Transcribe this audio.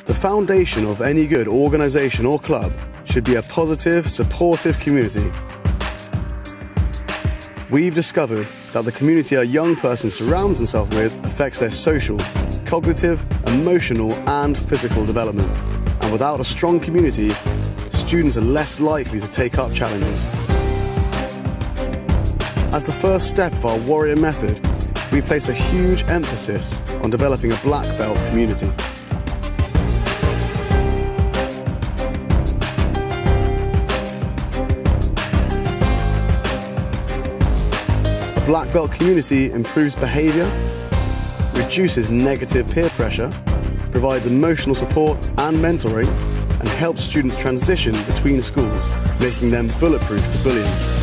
The foundation of any good organisation or club should be a positive, supportive community. We've discovered that the community a young person surrounds himself with affects their social, cognitive, emotional and physical development. And without a strong community, students are less likely to take up challenges. As the first step of our Warrior Method, we place a huge emphasis on developing a black belt community. A black belt community improves behaviour, reduces negative peer pressure, provides emotional support and mentoring, and helps students transition between schools, making them bulletproof to bullying.